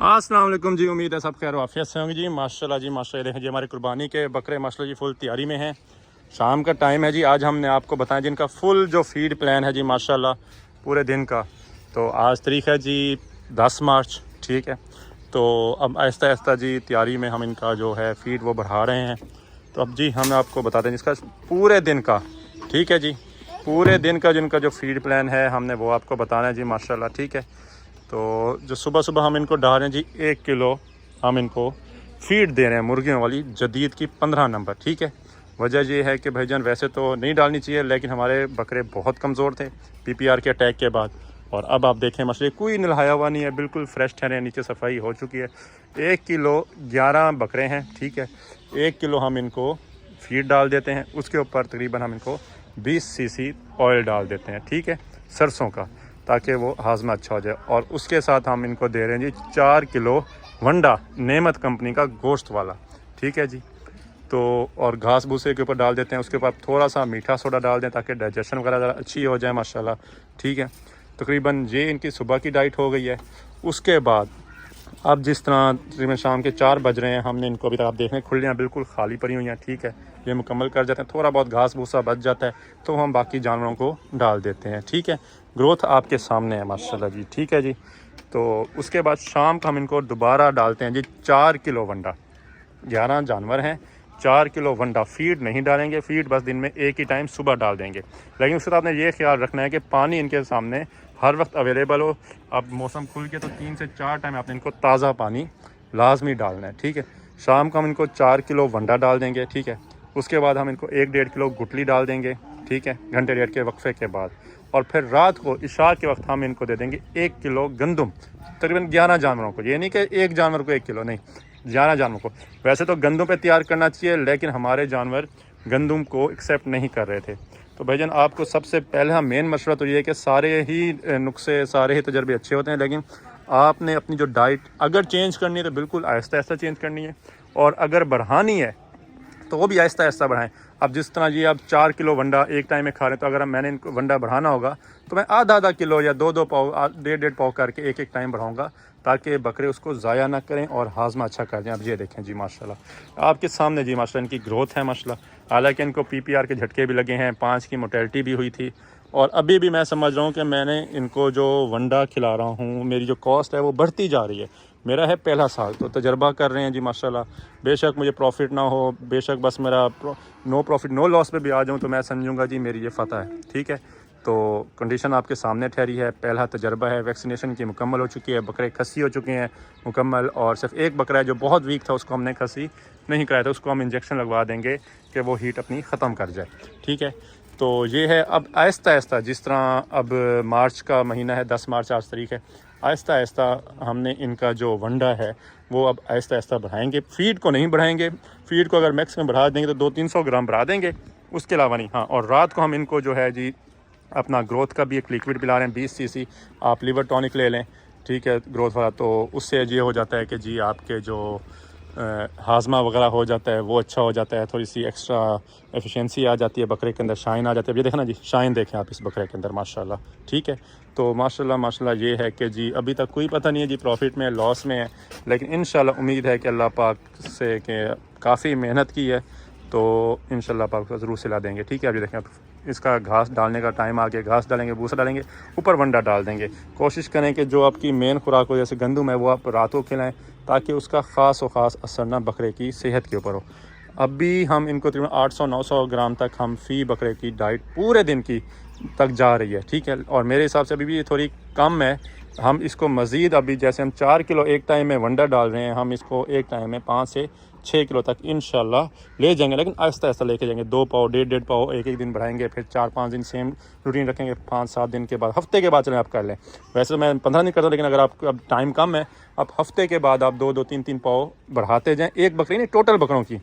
अस्सलाम वालेकुम जी। उम्मीद है सब खैर आफियत से होंगे जी। माशाल्लाह जी माशाल्लाह। देखें जी हमारी कुर्बानी के बकरे माशाल्लाह जी फुल तैयारी में हैं। शाम का टाइम है जी। आज हमने आपको बताया जिनका फुल जो फीड प्लान है जी माशाल्लाह पूरे दिन का। तो आज तारीख है जी 10 मार्च, ठीक है। तो अब आहिस्ता आहिस्ता जी तैयारी में हम इनका जो है फीड वो बढ़ा रहे हैं। तो अब जी हम आपको बताते हैं जिसका पूरे दिन का, ठीक है जी, पूरे दिन का जिनका जो फीड प्लान है हमने वो आपको बताना है जी माशाल्लाह, ठीक है। तो जो सुबह सुबह हम इनको डाल रहे हैं जी 1 किलो हम इनको फीड दे रहे हैं मुर्गियों वाली जदीद की 15 नंबर, ठीक है। वजह ये है कि भाईजान वैसे तो नहीं डालनी चाहिए, लेकिन हमारे बकरे बहुत कमज़ोर थे पीपीआर के अटैक के बाद। और अब आप देखें मछली कोई नहाया हुआ नहीं है, बिल्कुल फ्रेश ठहरे हैं, नीचे सफाई हो चुकी है। 1 किलो 11 बकरे हैं, ठीक है। 1 किलो हम इनको फीड डाल देते हैं, उसके ऊपर तकरीबन हम इनको 20 सीसी ऑयल डाल देते हैं, ठीक है, सरसों का, ताकि वो हाजमा अच्छा हो जाए। और उसके साथ हम इनको दे रहे हैं जी 4 किलो वंडा नेमत कंपनी का गोश्त वाला, ठीक है जी। तो और घास भूसे के ऊपर डाल देते हैं, उसके ऊपर थोड़ा सा मीठा सोडा डाल दें ताकि डाइजेशन वगैरह ज़रा अच्छी हो जाए माशाल्लाह, ठीक है। तकरीबन ये इनकी सुबह की डाइट हो गई है। उसके बाद अब जिस तरह तकरीबन शाम के 4 बज रहे हैं, हमने इनको अभी तक आप देख रहे हैं खुलियाँ बिल्कुल खाली पड़ी हुई हैं, ठीक है। ये मुकम्मल कर जाते हैं, थोड़ा बहुत घास भूसा बच जाता है तो हम बाकी जानवरों को डाल देते हैं, ठीक है। ग्रोथ आपके सामने है माशाल्लाह जी, ठीक है जी। तो उसके बाद शाम को हम इनको दोबारा डालते हैं जी 4 किलो वंडा। 11 जानवर हैं, 4 किलो वंडा। फीड नहीं डालेंगे, फीड बस दिन में एक ही टाइम सुबह डाल देंगे। लेकिन उसके साथ आपने ये ख्याल रखना है कि पानी इनके सामने हर वक्त अवेलेबल हो। अब मौसम खुल के तो 3 से 4 टाइम आपने इनको ताज़ा पानी लाजमी डालना है, ठीक है। शाम को हम इनको 4 किलो वंडा डाल देंगे, ठीक है। उसके बाद हम इनको 1-1.5 किलो गुटली डाल देंगे, ठीक है, घंटे डेढ़ के वक्फे के बाद। और फिर रात को इशा के वक्त हम इनको दे देंगे 1 किलो गंदम, तकरीबन 11 जानवरों को। ये नहीं कि एक जानवर को 1 किलो, नहीं, 11 जानवरों को। वैसे तो गंदम पे तैयार करना चाहिए, लेकिन हमारे जानवर गंदम को एक्सेप्ट नहीं कर रहे थे। तो भाईजान आपको सबसे पहला मेन मशवरा तो ये है कि सारे ही नुस्खे, सारे ही तजर्बे अच्छे होते हैं, लेकिन आपने अपनी जो डाइट अगर चेंज करनी है तो बिल्कुल आहिस्ता आहिस्ता चेंज करनी है, और अगर बढ़ानी है तो वो भी आहिस्ता आहिस्ता बढ़ाएं। अब जिस तरह ये आप 4 किलो वंडा एक टाइम में खा रहे हैं, तो अगर मैंने इनको वंडा बढ़ाना होगा तो मैं आधा किलो या 2-2 पाव, 1.5 पाव करके एक टाइम बढ़ाऊंगा, ताकि बकरे उसको ज़ाया ना करें और हाजमा अच्छा कर दें। अब ये देखें जी माशाल्लाह आपके सामने जी माशाल्लाह इनकी ग्रोथ है माशाल्लाह। हालांकि इनको पीपीआर के झटके भी लगे हैं, 5 की मोटेलिटी भी हुई थी, और अभी भी मैं समझ रहा हूँ कि मैंने इनको जो वंडा खिला रहा हूँ, मेरी जो कॉस्ट है वो बढ़ती जा रही है। मेरा है पहला साल, तो तजर्बा कर रहे हैं जी माशाल्लाह। बेशक मुझे प्रॉफिट ना हो, बेशक बस मेरा नो प्रॉफिट नो लॉस पे भी आ जाऊँ, तो मैं समझूंगा जी मेरी ये फ़तह है, ठीक है। तो कंडीशन आपके सामने ठहरी है, पहला तजर्बा है, वैक्सीनेशन की मुकम्मल हो चुकी है, बकरे खसी हो चुके हैं मुकम्मल, और सिर्फ एक बकरा है जो बहुत वीक था, उसको हमने खसी नहीं कराया था, उसको हम इंजेक्शन लगवा देंगे कि वो हीट अपनी ख़त्म कर जाए, ठीक है। तो ये है। अब आहिस्ता आहिस्ता जिस तरह अब मार्च का महीना है, 10 मार्च आज तारीख है, आहिस्ता आहिस्ता हमने इनका जो वंडा है वो अब आहिस्ता आहिस्ता बढ़ाएंगे। फीड को नहीं बढ़ाएंगे, फीड को अगर मैक्सिमम बढ़ा देंगे तो 200-300 ग्राम बढ़ा देंगे, उसके अलावा नहीं। हाँ, और रात को हम इनको जो है जी अपना ग्रोथ का भी एक लिक्विड पिला रहे हैं, 20 सीसी। आप लिवर टॉनिक ले लें, ठीक है, ग्रोथ वाला। तो उससे ये हो जाता है कि जी आपके जो हाजमा वगैरह हो जाता है वो अच्छा हो जाता है, थोड़ी सी एक्स्ट्रा एफिशिएंसी आ जाती है बकरे के अंदर, शाइन आ जाती है। अब ये देखें ना जी, शाइन देखें आप इस बकरे के अंदर माशाल्लाह, ठीक है। तो माशाल्लाह माशाल्लाह ये है कि जी अभी तक कोई पता नहीं है जी प्रॉफिट में लॉस में है, लेकिन इंशाल्लाह उम्मीद है कि अल्लाह पाक से कि काफ़ी मेहनत की है, तो इंशाल्लाह पाक ज़रूर सिला देंगे, ठीक है। अभी देखें, आप इसका घास डालने का टाइम आ गया, घास डालेंगे, भूसा डालेंगे, ऊपर वंडा डाल देंगे। कोशिश करें कि जो आपकी मेन खुराक हो, जैसे गंदम है, वो आप रात को खिलाएं, ताकि उसका ख़ास और ख़ास असर ना बकरे की सेहत के ऊपर हो। अभी हम इनको तकरीबन 800-900 ग्राम तक हम फ़ी बकरे की डाइट पूरे दिन की तक जा रही है, ठीक है। और मेरे हिसाब से अभी भी ये थोड़ी कम है। हम इसको मज़ीद अभी जैसे हम 4 किलो एक टाइम में वंडा डाल रहे हैं, हम इसको एक टाइम में 5 से 6 किलो तक इंशाल्लाह ले जाएंगे, लेकिन आहिस्ता आहिस्ता लेके जाएंगे। 2 पाव, 1.5 पाव एक दिन बढ़ाएंगे, फिर 4-5 दिन सेम रूटीन रखेंगे, 5-7 दिन के बाद, हफ्ते के बाद चलें आप कर लें। वैसे तो मैं 15 दिन करता हूँ, लेकिन अगर आपको अब टाइम कम है, आप हफ्ते के बाद आप 2-2, 3-3 पाव बढ़ाते जाएँ, एक बकरी नहीं टोटल बकरों की।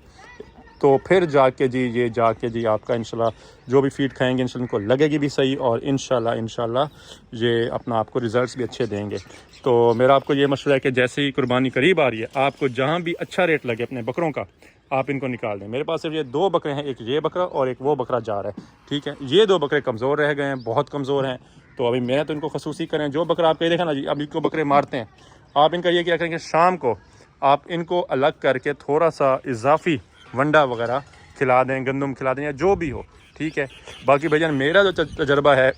तो फिर जाके जी ये जाके जी आपका इंशाल्लाह जो भी फीड खाएंगे इंशाल्लाह इनको लगेगी भी सही, और इंशाल्लाह ये अपना आपको रिज़ल्ट्स भी अच्छे देंगे। तो मेरा आपको ये मशवरा है कि जैसे ही कुर्बानी करीब आ रही है, आपको जहाँ भी अच्छा रेट लगे अपने बकरों का, आप इनको निकाल दें। मेरे पास सिर्फ ये 2 बकरे हैं, एक ये बकरा और एक वो बकरा जा रहा है, ठीक है। ये 2 बकरे कमज़ोर रह गए हैं, बहुत कमज़ोर हैं, तो अभी मैं तो इनको खसूसी करें। जो बकरा आपके देखा ना जी, अभी को बकरे मारते हैं, आप इनका ये क्या करेंगे, शाम को आप इनको अलग करके थोड़ा सा इजाफी वंडा वगैरह खिला दें, गंदम खिला दें या जो भी हो, ठीक है। बाकी भाईजान मेरा जो तजर्बा है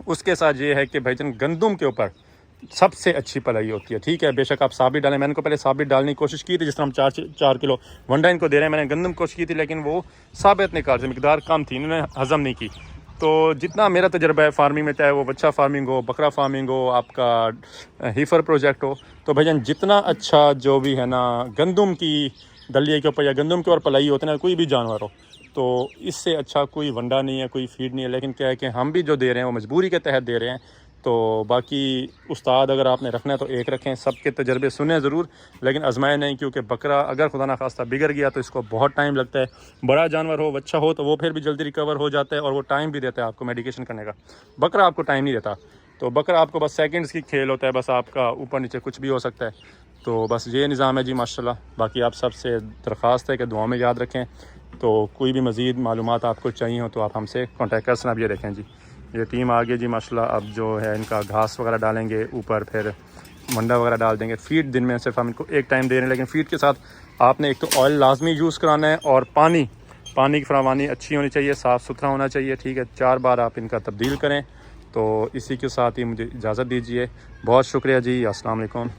उसके साथ ये है कि भाईजान गंदम के ऊपर सबसे अच्छी पलाई होती है, ठीक है। बेशक आप साबित डालें, मैंने इनको पहले साबित डालने की कोशिश की थी, जिस तरह हम 4 किलो वंडा इनको दे रहे हैं, मैंने गंदम कोशिश की थी लेकिन वो साबित निकाल से मिकदार कम थी, इन्होंने हज़म नहीं की। तो जितना मेरा तजर्बा है फार्मिंग में, चाहे वो बच्चा फार्मिंग हो, बकरा फार्मिंग हो, आपका हीफर प्रोजेक्ट हो, तो भाईजान जितना अच्छा जो भी है ना गंदम की दलिए के ऊपर या गंदम के ऊपर पलाई होती है ना, कोई भी जानवर हो, तो इससे अच्छा कोई वंडा नहीं है, कोई फीड नहीं है। लेकिन क्या है कि हम भी जो दे रहे हैं वो मजबूरी के तहत दे रहे हैं। तो बाकी उस्ताद अगर आपने रखना है तो एक रखें, सबके तजर्बे सुने ज़रूर लेकिन आजमाएं नहीं, क्योंकि बकरा अगर खुदा ना खास्ता बिगड़ गया तो इसको बहुत टाइम लगता है। बड़ा जानवर हो, बच्चा हो, तो वो फिर भी जल्दी रिकवर हो जाता है और वो टाइम भी देता है आपको मेडिकेशन करने का। बकरा आपको टाइम नहीं देता, तो बकरा आपको बस सेकंड्स की खेल होता है, बस आपका ऊपर नीचे कुछ भी हो सकता है। तो बस ये निज़ाम है जी माशाल्लाह। बाकी आप सबसे दरख्वास्त है कि दुआ में याद रखें। तो कोई भी मज़ीद मालूमात आपको चाहिए हो तो आप हमसे कॉन्टैक्ट कर सकते हैं। अब ये देखें जी, ये टीम आ गई जी माशाल्लाह। अब जो है इनका घास वगैरह डालेंगे ऊपर, फिर मंडा वगैरह डाल देंगे। फीड दिन में सिर्फ हम इनको एक टाइम दे रहे हैं, लेकिन फीड के साथ आपने एक तो ऑयल लाजमी यूज़ कराना है और पानी की फरावानी अच्छी होनी चाहिए, साफ़ सुथरा होना चाहिए, ठीक है। 4 बार आप इनका तब्दील करें। तो इसी के साथ ही मुझे इजाज़त दीजिए। बहुत शुक्रिया जी, अस्सलाम वालेकुम।